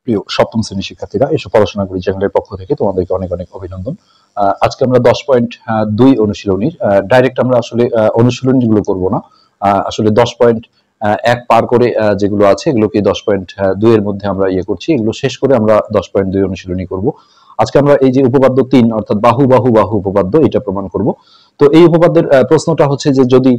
প্রিয় সপ্তম শ্রেণীর শিক্ষার্থীরা, এসব পড়াশোনা করি চ্যানেলের পক্ষ থেকে তোমাদেরকে অনেক অনেক অভিনন্দন। আজকে আমরা 10.2 অনুশীলনীর ডাইরেক্ট আমরা আসলে অনুশীলনীগুলো করব না, আসলে 10.1 পার করে যেগুলো আছে এগুলোকে 10.2 এর মধ্যে আমরা করছি, এগুলো শেষ করে আমরা 10.2 অনুশীলনী করব। আজকে আমরা এই যে উপপাদ্য 3 অর্থাৎ বাহু বাহু বাহু উপপাদ্য, এটা প্রমাণ করব। তো এই উপপাদ্যের প্রশ্নটা হচ্ছে যে যদি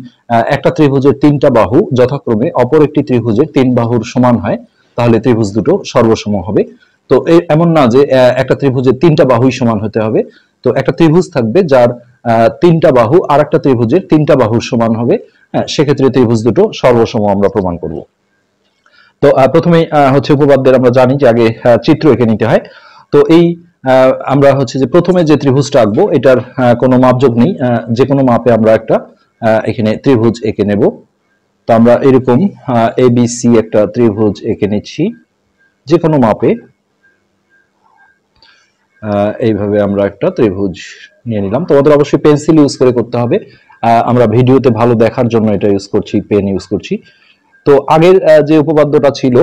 একটা ত্রিভুজের 3টা বাহু যথাক্রমে অপর একটি ত্রিভুজের 3 বাহুর সমান হয়, তাহলে ত্রিভুজ দুটো সর্বসম হবে। তো এমন না যে একটা ত্রিভুজের 3টা বাহুই সমান হতে হবে। তো একটা ত্রিভুজ থাকবে যার 3টা বাহু আর একটা ত্রিভুজের 3টা বাহুর সমান হবে, সেক্ষেত্রে ত্রিভুজ দুটো সর্বসম আমরা প্রমাণ করব। তো প্রথমেই হচ্ছে উপপাদ্যের আমরা জানি যে আগে চিত্র এঁকে নিতে হয়। তো এই আমরা হচ্ছে যে প্রথমে যে ত্রিভুজটা আঁকবো এটার কোনো মাপযোগ নেই, যে কোনো মাপে আমরা একটা এখানে ত্রিভুজ এঁকে নেব। তো আমরা এরকম এবিসি একটা ত্রিভুজ এঁকে নিচ্ছি যে কোনো মাপে, এইভাবে আমরা একটা ত্রিভুজ নিয়ে নিলাম। তোমাদের অবশ্যই পেন্সিল ইউজ করে করতে হবে, আমরা ভিডিওতে ভালো দেখার জন্য এটা ইউজ করছি, পেন ইউজ করছি। তো আগের যে উপপাদ্যটা ছিল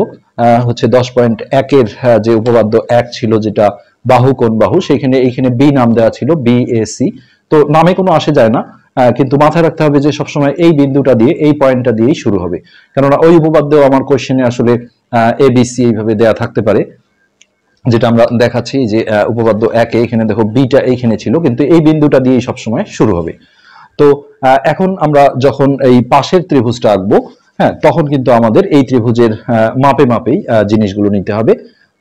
হচ্ছে 10.1 এর যে উপপাদ্য 1 ছিল, যেটা বাহু কোণ বাহু, সেখানে এইখানে বি নাম দেওয়া ছিল, বিএসি। তো নামে কোনো আসে যায় না, কিন্তু মাথায় রাখতে হবে যে সবসময় এই বিন্দুটা দিয়ে, এই পয়েন্টটা দিয়েই শুরু হবে, কেননা ওই উপপাদ্য আমার কোশ্চেনে আসলে এবিসি এইভাবে দেয়া থাকতে পারে, যেটা আমরা দেখাচ্ছি যে উপপাদ্য 1 এ এখানে দেখো বিটা এইখানে ছিল, কিন্তু এই বিন্দুটা দিয়েই সবসময় শুরু হবে। তো এখন আমরা যখন এই পাশের ত্রিভুজটা আঁকবো, হ্যাঁ, তখন কিন্তু আমাদের এই ত্রিভুজের মাপে মাপেই জিনিসগুলো নিতে হবে।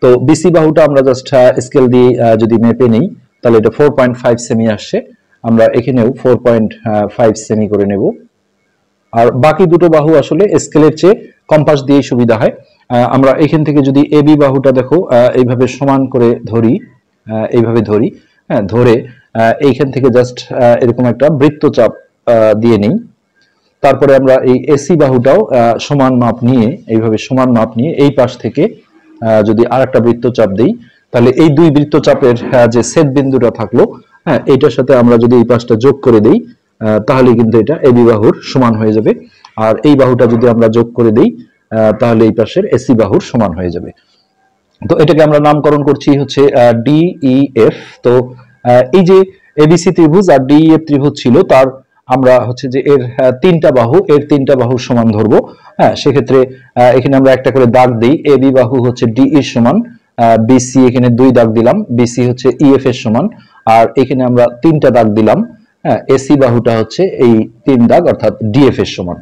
তো বিসি বাহুটা আমরা জাস্ট স্কেল দিয়ে যদি মেপে নেই, তাহলে এটা 4.5 সেমি আসছে। আমরা এখানেও 4.5 সেমি করে নেব। আর বাকি দুটো বাহু আসলে স্কেলের চেয়ে কম্পাস দিয়ে সুবিধা হয়। আমরা এখান থেকে যদি এবি বাহুটা দেখো এইভাবে সমান করে ধরি, এইভাবে ধরি, হ্যাঁ, ধরে এইখান থেকে জাস্ট এরকম একটা বৃত্তচাপ দিয়ে নেই। তারপরে আমরা এই এসি বাহুটাও সমান মাপ নিয়ে, এইভাবে সমান মাপ নিয়ে এই পাশ থেকে যদি আর একটা বৃত্তচাপ দিই, তাহলে এই দুই বৃত্তচাপের যে ছেদ বিন্দুটা থাকলো, হ্যাঁ, এইটার সাথে আমরা যদি এই পাশটা যোগ করে দিই, তাহলে কিন্তু এটা এবি বাহুর সমান হয়ে যাবে। আর এই বাহুটা যদি আমরা যোগ করে দিই, তাহলে এই পাশের এসি বাহুর সমান হয়ে যাবে। তো এটাকে আমরা নামকরণ করছি হচ্ছে ডিইএফ। তো এই যে এবিসি ত্রিভুজ আর ডিইএফ ত্রিভুজ ছিল, তার আমরা হচ্ছে যে এর 3টা বাহু, এর 3টা বাহু সমান ধরবো। হ্যাঁ, সেক্ষেত্রে এখানে আমরা একটা করে দাগ দিই। এবি বাহু হচ্ছে ডিই সমান, বিসি এখানে 2 দাগ দিলাম, বিসি হচ্ছে ইএফ এর সমান, আর এখানে আমরা 3টা দাগ দিলাম। হ্যাঁ, এসি বাহুটা হচ্ছে এই 3 দাগ অর্থাৎ ডিএফ এর সমান।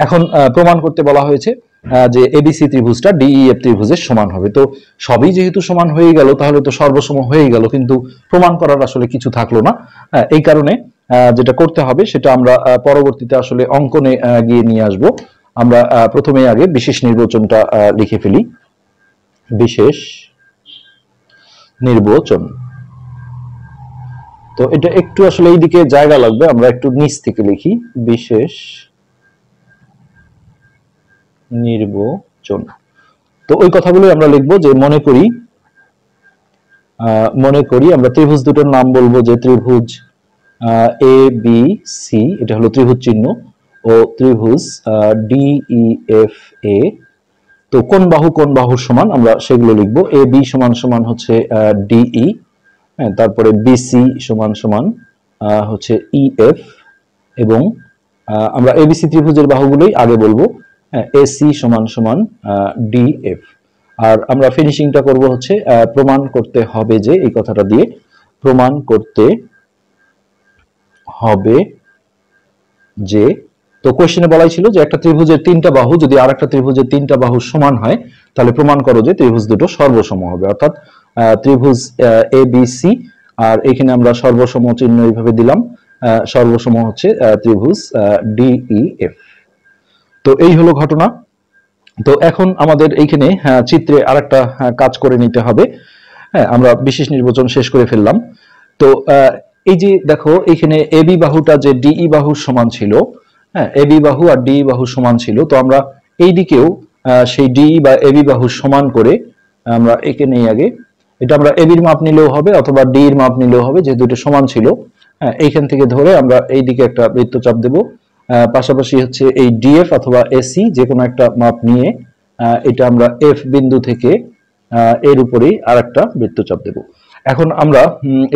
এখন প্রমাণ করতে বলা হয়েছে যে এবিসি ত্রিভুজটা ডিইএফ ত্রিভুজের সমান হবে। তো সবই যেহেতু সমান হয়ে গেল, তাহলে তো সর্বসম হয়ে গেল, কিন্তু প্রমাণ করার আসলে কিছু থাকলো না। এই কারণে যেটা করতে হবে সেটা আমরা পরবর্তীতে আসলে অঙ্কনে গিয়ে নিয়ে আসব। আমরা প্রথমে আগে বিশেষ নির্বাচনটা লিখে ফেলি। বিশেষ নির্বাচন, তো এটা একটু আসলে এইদিকে জায়গা লাগবে, আমরা একটু নিচ থেকে লিখি। বিশেষ নির্বাচন। তো ওই কথাগুলো আমরা লিখবো যে মনে করি আমরা ত্রিভুজ দুটোর নাম বলবো যে ত্রিভুজ এ বি সি, এটা হলো ত্রিভুজ চিহ্ন, ও ত্রিভুজ ডিইএফ এ। তো কোন বাহুর সমান আমরা সেগুলো লিখবো। এ বি সমান সমান হচ্ছে ডিই, তারপরে বিসি সমান সমান হচ্ছে ইএফ, এবং আমরা এবিসি ত্রিভুজের বাহুগুলোই আগে বলবো। এসি সমান সমান ডিএফ। আর আমরা ফিনিশিংটা করব হচ্ছে প্রমাণ করতে হবে যে, এই কথাটা দিয়ে প্রমাণ করতে হবে যে, তো কোশ্চেনে বলাই ছিল যে একটা ত্রিভুজের 3টা বাহু যদি আর একটা ত্রিভুজের 3টা বাহু সমান হয়, তাহলে প্রমাণ করো যে ত্রিভুজ দুটো সর্বসম হবে। অর্থাৎ ত্রিভুজ এবিসি, আর এখানে আমরা সর্বসম চিহ্ন এইভাবে দিলাম, সর্বসম হচ্ছে ত্রিভুজ ডিইএফ। তো এই হলো ঘটনা। তো এখন আমাদের এইখানে চিত্রে আরেকটা কাজ করে নিতে হবে। হ্যাঁ, আমরা বিশেষ নির্বাচন শেষ করে ফেললাম। তো এই যে দেখো এখানে এবি বাহুটা যে ডিই বাহুর সমান ছিল, হ্যাঁ, এবি বাহু আর ডিই বাহু সমান ছিল, তো আমরা এই দিকেও সেই ডিই বা এবি বাহুর সমান করে আমরা একে নেই আগে। এটা আমরা এবির মাপ নিলেও হবে অথবা ডি এর মাপ নিলেও হবে, যেহেতু এটা সমান ছিল। হ্যাঁ, এইখান থেকে ধরে আমরা এই দিকে একটা বৃত্তচাপ দেব, পাশাপাশি হচ্ছে এই ডিএফ অথবা এসি যে কোনো একটা মাপ নিয়ে এটা আমরা এফ বিন্দু থেকে এর উপরেই আর একটা বৃত্তচাপ দেব। এখন আমরা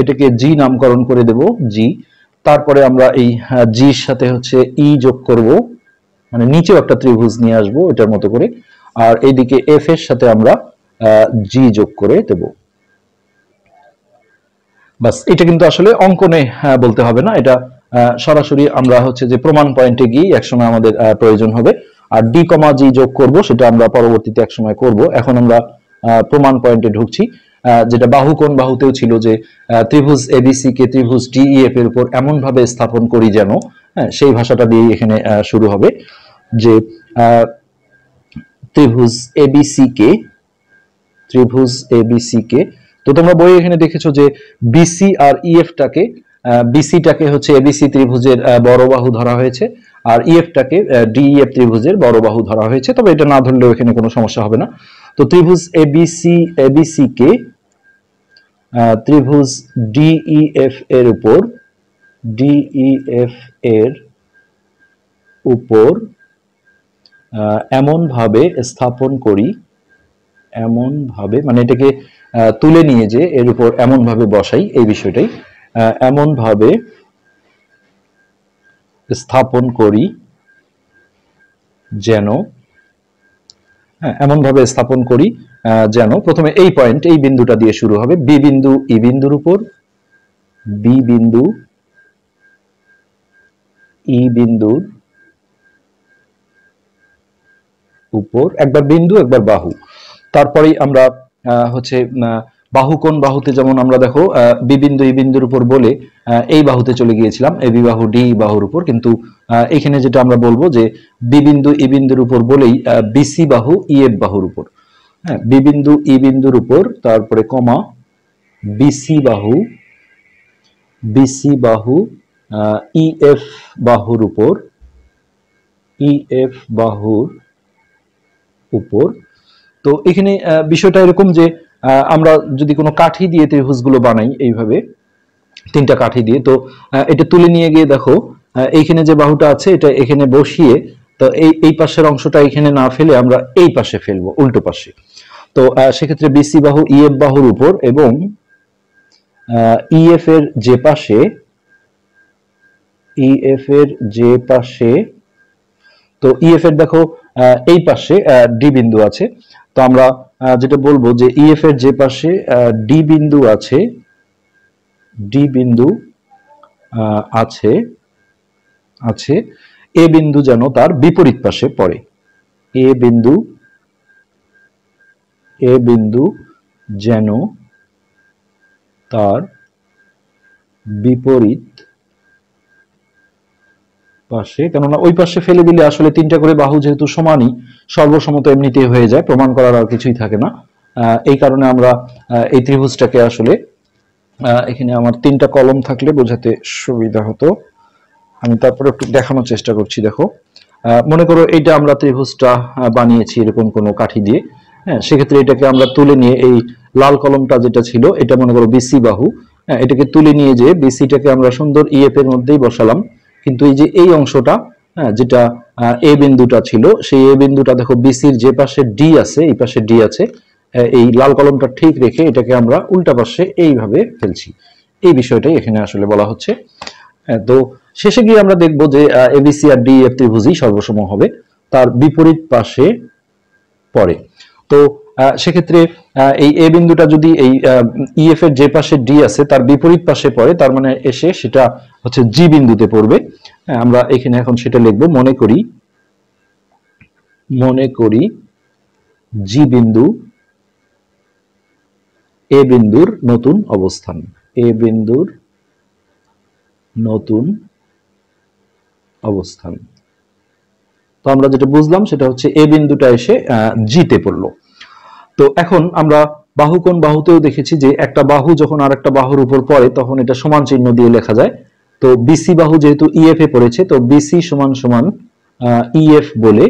এটাকে জি নামকরণ করে দেব জি। তারপরে আমরা এই জির সাথে হচ্ছে ই যোগ করব, মানে নিচেও একটা ত্রিভুজ নিয়ে আসবো এটার মতো করে, আর এইদিকে এফ এর সাথে আমরা জি যোগ করে দেব। বাস, এটা কিন্তু আসলে অঙ্কনে বলতে হবে না, এটা সরাসরি আমরা হচ্ছে যে প্রমাণ পয়েন্টে গিয়ে একসময় আমাদের প্রয়োজন হবে। আর ডি কমা জি যোগ করব সেটা আমরা পরবর্তীতে একসময় করব। এখন আমরা প্রমাণ পয়েন্টে ঢুকছি, যেটা বাহু কোণ বাহুতেও ছিল যে ত্রিভুজ এবিসি কে ত্রিভুজ ডিইএফ এর উপর এমন ভাবে স্থাপন করি যেন, সেই ভাষাটা দিয়ে এখানে শুরু হবে যে ত্রিভুজ এবিসি কে তো তোমরা বই এখানে দেখেছো যে বিসি আর ইএফটাকে, বিসিটাকে হচ্ছে এবিসি ত্রিভুজের বড় বাহু ধরা হয়েছে, আর ইএফটাকে ডিইএফ ত্রিভুজের বড় বাহু ধরা হয়েছে, তবে এটা না ধরলেও এখানে কোনো সমস্যা হবে না। তো ত্রিভুজ এবিসি কে ত্রিভুজ ডিইএফ এর উপর এমন ভাবে স্থাপন করি, এমন ভাবে মানে এটাকে তুলে নিয়ে যে এর উপর এমন ভাবে বসাই, এই বিষয়টাই এমন ভাবে স্থাপন করি যেন, এমন ভাবে স্থাপন করি যেন প্রথমে এই পয়েন্ট, এই বিন্দুটা দিয়ে শুরু হবে, বি বিন্দু ই বিন্দুর উপর, বি বিন্দু ই বিন্দুর উপর, একবার বিন্দু একবার বাহু। তারপরেই আমরা হচ্ছে বাহু কোণ বাহুতে যেমন আমরা দেখো বি বিন্দু ই বিন্দুর উপর বলে এই বাহুতে চলে গিয়েছিলাম, এবি বাহু ডি বাহুর উপর, কিন্তু এখানে যেটা আমরা বলবো যে বি বিন্দু ই বিন্দুর উপর বলেই বিসি বাহু ইএফ বাহুর উপর, হ্যাঁ, বি বিন্দু ই বিন্দুর উপর, তারপরে কমা বিসি বাহু ইএফ বাহুর উপর, ইএফ বাহুর উপর। তো এখানে বিষয়টা এরকম যে আমরা যদি কোনো কাঠি দিয়ে ত্রিভুজগুলো বানাই এইভাবে, তিনটা কাঠি দিয়ে, তো এটা তুলে নিয়ে গিয়ে দেখো এইখানে যে বাহুটা আছে এটা এখানে বসিয়ে, তো এই পাশের অংশটা এখানে না ফেলে আমরা এই পাশে ফেলবো, উল্টো পাশে। তো সেক্ষেত্রে বিসি বাহু ইএফ বাহুর উপর এবং ইএফ এর যে পাশে, তো ইএফ এর দেখো এই পাশে ডি বিন্দু আছে, তো আমরা যেটা বলবো যে ইএফ এর যে পাশে ডি বিন্দু আছে, এ বিন্দু যেন তার বিপরীত পাশে পড়ে, এ বিন্দু যেন তার বিপরীত পাশে, কেননা ওই পাশে ফেলে দিলে আসলে তিনটা করে বাহু যেহেতু সমানই, সর্বসম্মত এমনিতেই হয়ে যায়, প্রমাণ করার আর কিছুই থাকে না। এই কারণে আমরা এই ত্রিভুজটাকে আসলে এখানে আমার তিনটা কলম থাকলে বোঝাতে সুবিধা হতো, আমি তারপরে একটু দেখানোর চেষ্টা করছি। দেখো মনে করো এইটা আমরা ত্রিভুজটা বানিয়েছি এরকম কোনো কাঠি দিয়ে, হ্যাঁ, সেক্ষেত্রে এটাকে আমরা তুলে নিয়ে এই লাল কলমটা যেটা ছিল এটা মনে করো বিসি বাহু, হ্যাঁ, এটাকে তুলে নিয়ে যে বিসিটাকে আমরা সুন্দর ইএফ এর মধ্যেই বসালাম, কিন্তু এই যে এই অংশটা, হ্যাঁ, যেটা এ বিন্দুটা ছিল, সেই এ বিন্দুটা দেখো বিসির যে পাশে ডি আছে, এই পাশে ডি আছে, এই লাল কলমটা ঠিক রেখে এটাকে আমরা উল্টা পাশে এইভাবে ফেলছি, এই বিষয়টাই এখানে আসলে বলা হচ্ছে। তো শেষে গিয়ে আমরা দেখব যে এবিসি আর ডিএফ ত্রিভুজই সর্বসম হবে, তার বিপরীত পাশে পড়ে। তো সেক্ষেত্রে এই এ বিন্দুটা যদি এই ইএফ এর যে পাশে ডি আছে তার বিপরীত পাশে পড়ে, তার মানে এসে সেটা হচ্ছে জি বিন্দুতে পড়বে। আমরা এখানে এখন সেটা লিখব, মনে করি জি বিন্দু এ বিন্দুর নতুন অবস্থান, এ বিন্দুর নতুন অবস্থান। তো আমরা যেটা বুঝলাম সেটা হচ্ছে এ বিন্দুটা এসে জিতে পড়লো। তো এখন আমরা বাহু কোণ বাহুতেও দেখেছি যে একটা বাহু যখন আর একটা বাহুর উপর পড়ে তখন এটা সমান চিহ্ন দিয়ে লেখা যায়। তো বিসি বাহু যেহেতু ইএফ এ পড়েছে, তো বিসি সমান সমান ইএফ বলে,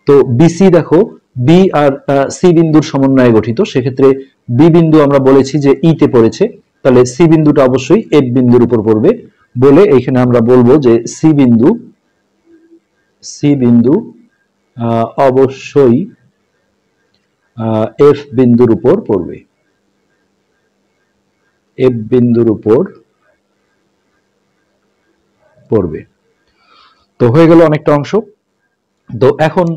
তো বিসি দেখো বি আর সি বিন্দুর সমন্বয়ে গঠিত, সেক্ষেত্রে বি বিন্দু আমরা বলেছি যে ই তে পড়েছে, তাহলে সি বিন্দুটা অবশ্যই এফ বিন্দুর উপর পড়বে বলে এখানে আমরা বলবো যে সি বিন্দু অবশ্যই এফ বিন্দুর উপর পড়বে, এফ বিন্দুর উপর পড়বে। তো হয়ে গেল অনেকটা অংশ। তো এখন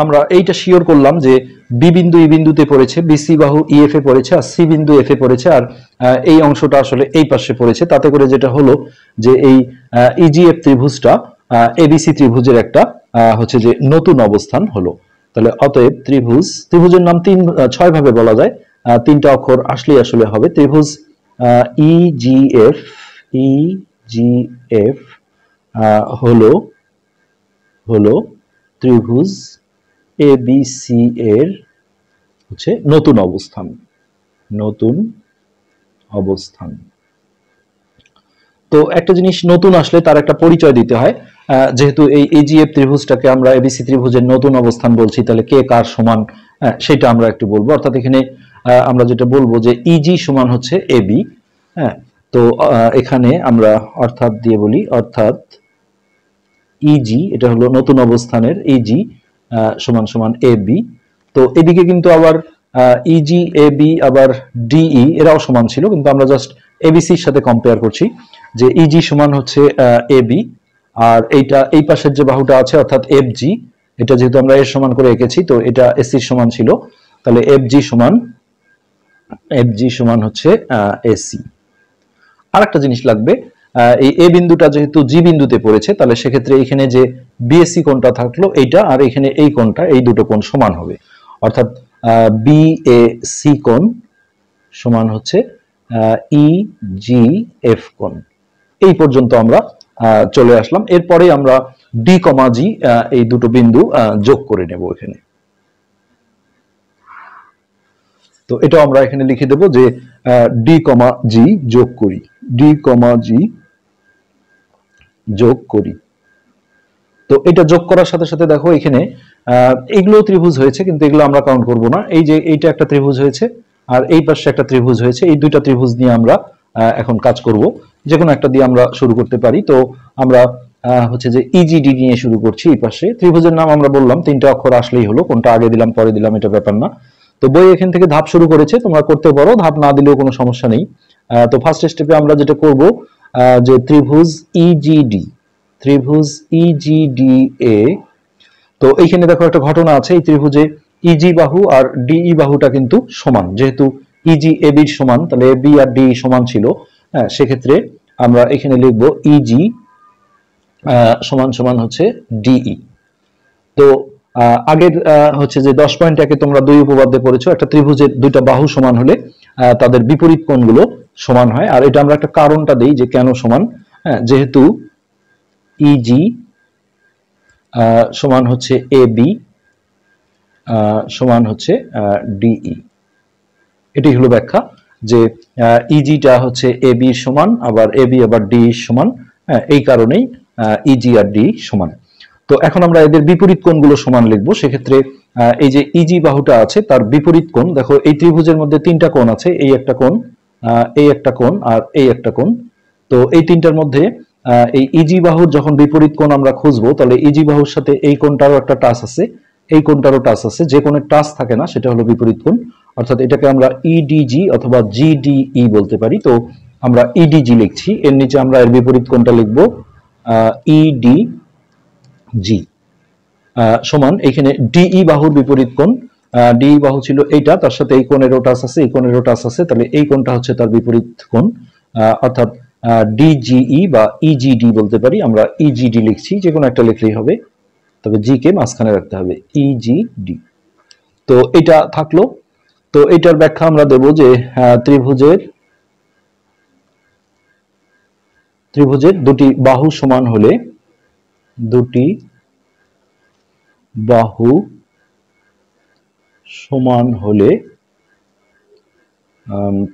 আমরা এইটা শিওর করলাম যে বি বিন্দু ই বিন্দুতে পড়েছে, বিসি বাহু ইএফ এ পড়েছে, আর সি বিন্দু এফ এ পড়েছে, আর এই অংশটা আসলে এই পাশে পড়েছে। তাতে করে যেটা হলো যে এই ইজিএফ ত্রিভুজটা এবিসি ত্রিভুজের একটা হচ্ছে যে নতুন অবস্থান হলো। তাহলে অতএব ত্রিভুজের নাম 6 ভাবে বলা যায়, 3টা অক্ষর আসলেই আসলে হবে। ত্রিভুজ ইজিএফ ইজিএফ হলো ত্রিভুজ এবিসি এর হচ্ছে নতুন অবস্থান, নতুন অবস্থান। তো একটা জিনিস নতুন আসলে তার একটা পরিচয় দিতে হয়। যেহেতু এই এজিএফ ত্রিভুজটাকে আমরা এবিসি ত্রিভুজের নতুন অবস্থান বলছি, তাহলে কে কার সমান সেটা আমরা একটু বলবো। অর্থাৎ এখানে আমরা যেটা বলবো যে ইজি সমান হচ্ছে এবি। হ্যাঁ, তো এখানে আমরা অর্থাৎ দিয়ে বলি, অর্থাৎ ইজি এটা হলো নতুন অবস্থানের ইজি সমান সমান এবি। তো এদিকে কিন্তু আবার ইজি এবি আবার ডিই এরাও সমান ছিল, কিন্তু আমরা জাস্ট এবিসির সাথে কম্পেয়ার করছি যে ইজি সমান হচ্ছে এবি, আর এইটা এই পাশের যে বাহুটা আছে অর্থাৎ এফ জি, এটা যেহেতু আমরা এর সমান করে এঁকেছি তো এটা এসির সমান ছিল, তাহলে এফ জি সমান হচ্ছে এসি। আর একটা জিনিস লাগবে, এই এ বিন্দুটা যেহেতু জি বিন্দুতে পড়েছে, তাহলে সেক্ষেত্রে এখানে যে বিএসি কোণটা থাকলো এইটা, আর এখানে এই কোণটা, এই দুটো কোণ সমান হবে। অর্থাৎ বিএসি কোণ সমান হচ্ছে ইজিএফ কোণ। এই পর্যন্ত আমরা চলে আসলাম। এরপরে আমরা ডি কমা জি এই দুটো বিন্দু যোগ করে নেব এখানে। তো এটা আমরা এখানে লিখে দেব যে ডি কমা জি যোগ করি, ডি কমা জি যোগ করি। তো এটা যোগ করার সাথে সাথে দেখো এখানে এগুলো ত্রিভুজ হয়েছে, কিন্তু এগুলো আমরা কাউন্ট করব না। এই যে এইটা একটা ত্রিভুজ হয়েছে আর এই পাশে একটা ত্রিভুজ হয়েছে, এই দুইটা ত্রিভুজ নিয়ে আমরা এখন কাজ করব। যে কোনো একটা দিয়ে আমরা শুরু করতে পারি। তো আমরা হচ্ছে যে ইজিডি নিয়ে শুরু করছি। এই পাশে ত্রিভুজের নাম আমরা বললাম, 3টা অক্ষর আসলেই হলো, কোনটা আগে দিলাম পরে দিলাম এটা ব্যাপার না। তো বই এখান থেকে ধাপ শুরু করেছে, তোমরা করতে পারো, ধাপ না দিলেও কোনো সমস্যা নেই। তো ফার্স্ট স্টেপে আমরা যেটা করব যে ত্রিভুজ ইজিডি, ত্রিভুজ ইজিডিএ। তো এইখানে দেখো একটা ঘটনা আছে, এই ত্রিভুজে ইজি বাহু আর ডিই বাহুটা কিন্তু সমান। যেহেতু ইজি এবির সমান, তাহলে এবি আর ডি সমান ছিল। হ্যাঁ, সেক্ষেত্রে আমরা এখানে লিখব ইজি সমান সমান হচ্ছে ডিই। তো আগের হচ্ছে যে 10.1-এ তোমরা দুই উপপাদ্যে পড়েছো, একটা ত্রিভুজের দুইটা বাহু সমান হলে তাদের বিপরীত কোণগুলো সমান হয়। আর এটা আমরা একটা কারণটা দেই যে কেন সমান। হ্যাঁ, যেহেতু ইজি সমান হচ্ছে এবি সমান হচ্ছে ডিই। এটি হলো ব্যাখ্যা যে ইজিটা হচ্ছে এবি সমান, আবার এবি আবার ডি সমান। হ্যাঁ, এই কারণেই ইজি আর ডি সমান। তো এখন আমরা এদের বিপরীত কোণগুলো সমান লিখবো। সেক্ষেত্রে এই যে ইজি বাহুটা আছে তার বিপরীত কোণ, দেখো এই ত্রিভুজের মধ্যে 3টা কোণ আছে, এই একটা কোণ, এই একটা কোণ আর এই একটা কোণ। তো এই 3টার মধ্যে এই ইজি বাহুর যখন বিপরীত কোণ আমরা খুঁজবো, তাহলে ইজি বাহুর সাথে এই কোণটারও একটা টাচ আছে, এই কোণটারও টাচ আছে। যে কোণের টাচ থাকে না সেটা হলো বিপরীত কোণ। অর্থাৎ এটাকে আমরা ইডিজি অথবা জিডিই বলতে পারি। তো আমরা ইডিজি লিখছি, এর নিচে আমরা এর বিপরীত কোণটা লিখবো ইডিজি সমান এখানে ডিই বাহুর বিপরীত কোণ। ডিই বাহু ছিল এইটা, তার সাথে এই কোণেরও টাচ আছে, এই কোণেরও টাচ আছে, তাহলে এই কোণটা হচ্ছে তার বিপরীত কোণ। অর্থাৎ ডিজিই বা ইজিডি বলতে পারি। আমরা ইজিডি লিখছি, যে কোনো একটা লিখলেই হবে, তবে জি কে মাঝখানে রাখতে হবে, ইজিডি। তো এটা থাকলো। তো এটার ব্যাখ্যা আমরা দেব যে ত্রিভুজের দুটি বাহু সমান হলে, দুটি বাহু সমান হলে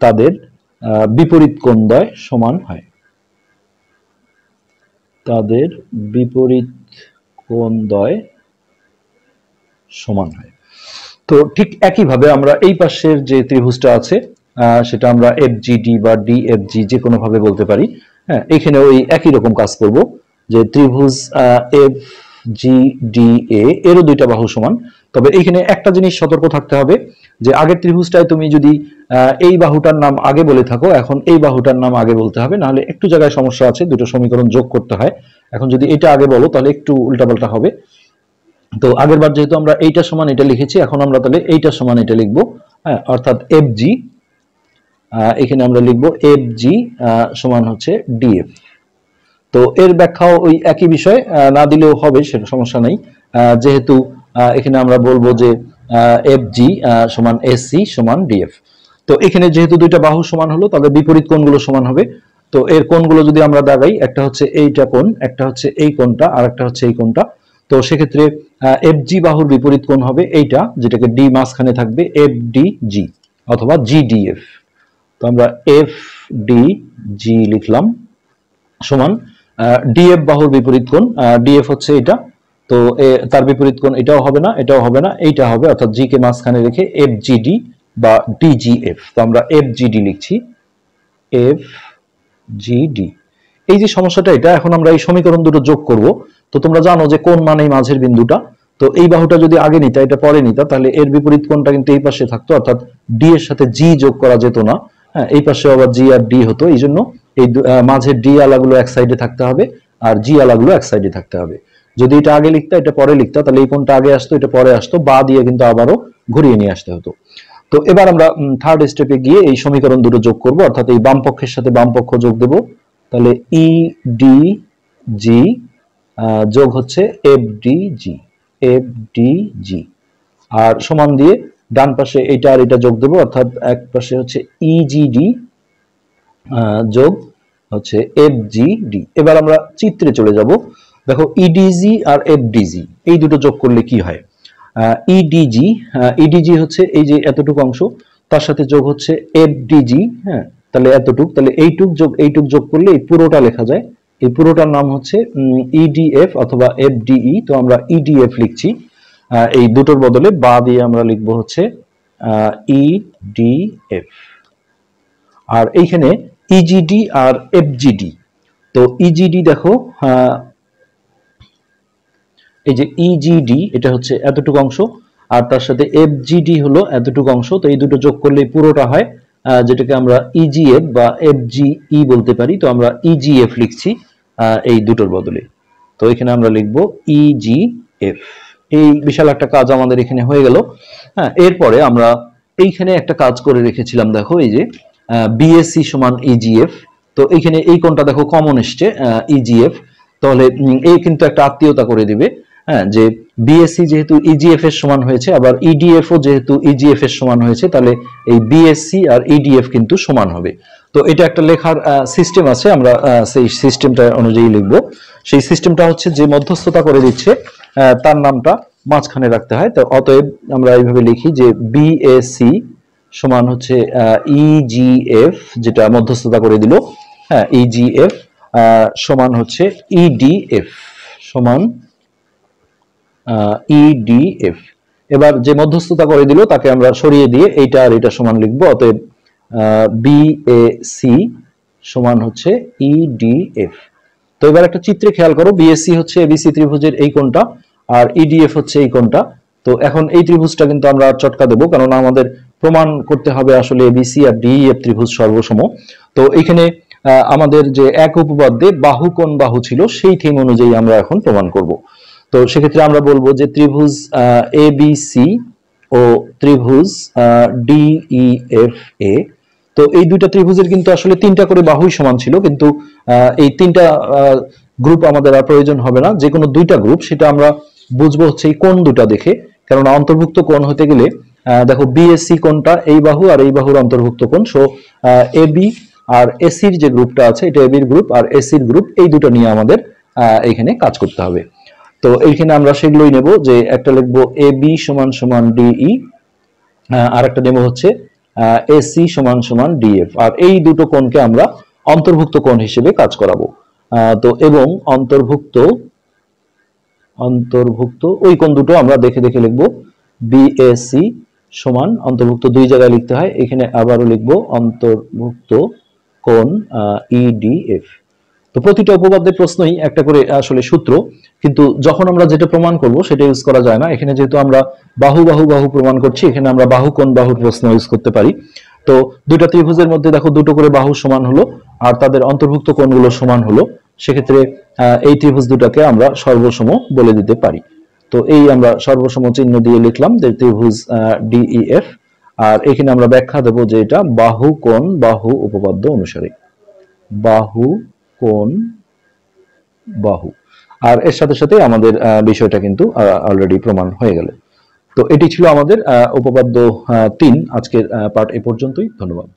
তাদের বিপরীত কোণদ্বয় সমান হয়, তাদের বিপরীত কোণদ্বয় সমান হয়। তো ঠিক একইভাবে আমরা এই পাশের যে ত্রিভুজটা আছে সেটা আমরা এফজিডি বা ডিএফজি যে কোনো ভাবে বলতে পারি। হ্যাঁ, এখানেও এই একই রকম কাজ করব যে ত্রিভুজ এফ GDA এরও দুইটা বাহু সমান। তবে এইখানে একটা জিনিস সতর্ক থাকতে হবে যে আগের ত্রিভুজটায় তুমি যদি এই বাহুটার নাম আগে বলে থাকো, এখন এই বাহুটার নাম আগে বলতে হবে, নাহলে একটু জায়গায় সমস্যা আছে, দুটো সমীকরণ যোগ করতে হয়। এখন যদি এটা আগে বলো তাহলে একটু উল্টাপাল্টা হবে। তো আগের বার যেহেতু আমরা এইটা সমান এটা লিখেছি, এখন আমরা তাহলে এইটা সমান এটা লিখবো, হ্যাঁ, অর্থাৎ FG, এখানে আমরা লিখবো FG সমান হচ্ছে DF। তো এর ব্যাখ্যাও ওই একই বিষয়, না দিলেও হবে, সেটা সমস্যা নেই। যেহেতু এখানে আমরা বলবো যে FG সমান SC সমান DF। তো এখানে যেহেতু দুইটা বাহু সমান হলো, তাদের বিপরীত কোণগুলো সমান হবে। তো এর কোণগুলো যদি আমরা দাগাই, একটা হচ্ছে এইটা কোণ, একটা হচ্ছে এই কোণটা, আর একটা হচ্ছে এই কোণটা। তো সেক্ষেত্রে FG বাহুর বিপরীত কোণ হবে এইটা, যেটাকে D মাঝখানে থাকবে, FDG অথবা GDF। তো আমরা FDG লিখলাম সমান DF বাহুর বিপরীত কোণ, DF হচ্ছে এটা, তো তার বিপরীত কোণ এটাও হবে না, এটাও হবে না, এইটা হবে, অর্থাৎ G কে মাঝখানে রেখে FGD বা DGF। তো আমরা FGD লিখছি, FGD। এই যে সমস্যাটা এটা, এখন আমরা এই সমীকরণ দুটো যোগ করব। তো তোমরা জানো যে কোণ মানেই মাঝের বিন্দুটা। তো এই বাহুটা যদি আগে নিতা, এটা পরে নিতা, তাহলে এর বিপরীত কোণটা কিন্তু এই পাশে থাকতো, অর্থাৎ D এর সাথে G যোগ করা যেত না। হ্যাঁ, এই পাশে আবার G আর D হতো। এই জন্য এই মাঝের D আলাগুলো এক সাইডে থাকতে হবে আর G আলাগুলো এক সাইডে থাকতে হবে। যদি এটা আগে লিখতা, এটা পরে লিখতা, তাহলে এই কোণটা আগে আসতো, এটা পরে আসতো, বা দিয়ে কিন্তু আবারও ঘুরিয়ে নিয়ে আসতে হতো। তো এবার আমরা থার্ড স্টেপে গিয়ে এই সমীকরণ দুটো যোগ করব, অর্থাৎ এই বাম পক্ষের সাথে বাম পক্ষ যোগ দেব। তাহলে EDG যোগ হচ্ছে FDG আর সমান দিয়ে ডান পাশে এটা আর এটা যোগ দেব, অর্থাৎ এক পাশে হচ্ছে EGD যোগ হচ্ছে FGD। এবার আমরা চিত্রে চলে যাব। দেখো EDG আর FDG এই দুটো যোগ করলে কি হয়। EDG হচ্ছে এই যে এতটুকু অংশ, তার সাথে যোগ হচ্ছে FDG, হ্যাঁ, তাহলে এতটুক, তাহলে এইটুক যোগ করলে এই পুরোটা লেখা যায়। এই পুরোটার নাম হচ্ছে EDF অথবা FDE। তো আমরা EDF লিখছি, এই দুটোর বদলে বা দিয়ে আমরা লিখব হচ্ছে EDF। আর এইখানে EGD আর FGD, তো EGD দেখো এই যে EGD এটা হচ্ছে এতটুকু অংশ, আর তার সাথে FGD হলো এতটুকু অংশ। তো এই দুটো যোগ করলে পুরোটা হয়, যেটাকে আমরা EGF বা FGE বলতে পারি। তো আমরা EGF লিখছি এই দুটোর বদলে। তো এখানে আমরা লিখব EGF। এই বিশাল একটা কাজ আমাদের এখানে হয়ে গেল। হ্যাঁ, এরপরে আমরা এইখানে একটা কাজ করে রেখেছিলাম, দেখো এই যে BSC সমান EGF। তো এইখানে এই কোণটা দেখো কমন এসছে EGF, তাহলে এই কিন্তু একটা আত্মীয়তা করে দিবে, হ্যাঁ, যে বিএসসি যেহেতু ইজিএফ এর সমান হয়েছে, আবার ইডিএফ ও যেহেতু ইজিএফ এর সমান হয়েছে, তাহলে এই বিএসসি আর ইডিএফ কিন্তু সমান হবে। তো এটা একটা লেখার সিস্টেম আছে, আমরা সেই সিস্টেমটা অনুযায়ী লিখব। সেই সিস্টেমটা হচ্ছে যে মধ্যস্থতা করে দিচ্ছে তার নামটা মাঝখানে রাখতে হয়। তো অতএব আমরা এইভাবে লিখি যে বিএসসি সমান হচ্ছে ইজিএফ, যেটা মধ্যস্থতা করে দিল, হ্যাঁ, ইজিএফ সমান হচ্ছে ইডিএফ সমান EDF। এবার যে মধ্যস্থতা করে দিল তাকে আমরা সরিয়ে দিয়ে এইটা আর এটা সমান লিখবো। অতএব BAC সমান হচ্ছে EDF। তো এবার একটা চিত্রে খেয়াল করো, BAC হচ্ছে ABC ত্রিভুজের এই কোণটা, আর EDF হচ্ছে এই কোণটা। তো এখন এই ত্রিভুজটা কিন্তু আমরা চটকা দেবো, কারণ আমাদের প্রমাণ করতে হবে আসলে ABC আর DEF ত্রিভুজ সর্বসম। তো এখানে আমাদের যে এক উপপাদ্যে বাহু কোণ বাহু ছিল, সেই থিম অনুযায়ী আমরা এখন প্রমাণ করব। তো সেক্ষেত্রে আমরা বলবো যে ত্রিভুজ ABC ও ত্রিভুজ DEFA, তো এই দুইটা ত্রিভুজের কিন্তু আসলে তিনটা করে বাহুই সমান ছিল, কিন্তু এই তিনটা গ্রুপ আমাদের আর প্রয়োজন হবে না, যে কোনো দুইটা গ্রুপ সেটা আমরা বুঝবো হচ্ছে এই কোণ দুটা দেখে। কারণ অন্তর্ভুক্ত কোণ হতে গেলে দেখো বিএসসি কোণটা এই বাহু আর এই বাহুর অন্তর্ভুক্ত কোণ, সো এবি আর এসির যে গ্রুপটা আছে এটা এবির গ্রুপ আর এসির গ্রুপ, এই দুটো নিয়ে আমাদের এখানে কাজ করতে হবে। তো এইখানে আমরা সেগুলোই নেব, যে একটা লিখবো এবি সমান সমান ডিই, আর একটা নেব হচ্ছে এসি সমান সমান ডিএফ, আর এই দুটো কোণকে আমরা অন্তর্ভুক্ত কোণ হিসেবে কাজ করাবো। তো এবং অন্তর্ভুক্ত ওই কোণ দুটো আমরা দেখে দেখে লিখবো। বিএসি সমান অন্তর্ভুক্ত দুই জায়গায় লিখতে হয়, এখানে আবারও লিখবো অন্তর্ভুক্ত কোণ ইডিএফ। তো প্রতিটা উপপাদ্যের প্রশ্নই একটা করে আসলে সূত্র, কিন্তু যখন আমরা যেটা প্রমাণ করব সেটা ইউজ করা যায় না। এখানে যেহেতু আমরা বাহু বাহু বাহু প্রমাণ করছি, এখানে আমরা বাহু কোণ বাহুর প্রশ্ন ইউজ করতে পারি। তো দুইটা ত্রিভুজের মধ্যে দেখো দুটো করে বাহু সমান হলো আর তাদের অন্তর্ভুক্ত কোণগুলো সমান হলো, সেক্ষেত্রে এই ত্রিভুজ দুটাকে আমরা সর্বসম বলে দিতে পারি। তো এই আমরা সর্বসম চিহ্ন দিয়ে লিখলাম যে ত্রিভুজ ডিইএফ, আর এখানে আমরা ব্যাখ্যা দেব যে এটা বাহু কোণ বাহু উপপাদ্য অনুসারে, বাহু কোণ বাহু। আর এর সাথে সাথে আমাদের বিষয়টা কিন্তু অলরেডি প্রমাণ হয়ে গেল। তো এটি ছিল আমাদের উপপাদ্য 3। আজকের পার্ট এ পর্যন্তই। ধন্যবাদ।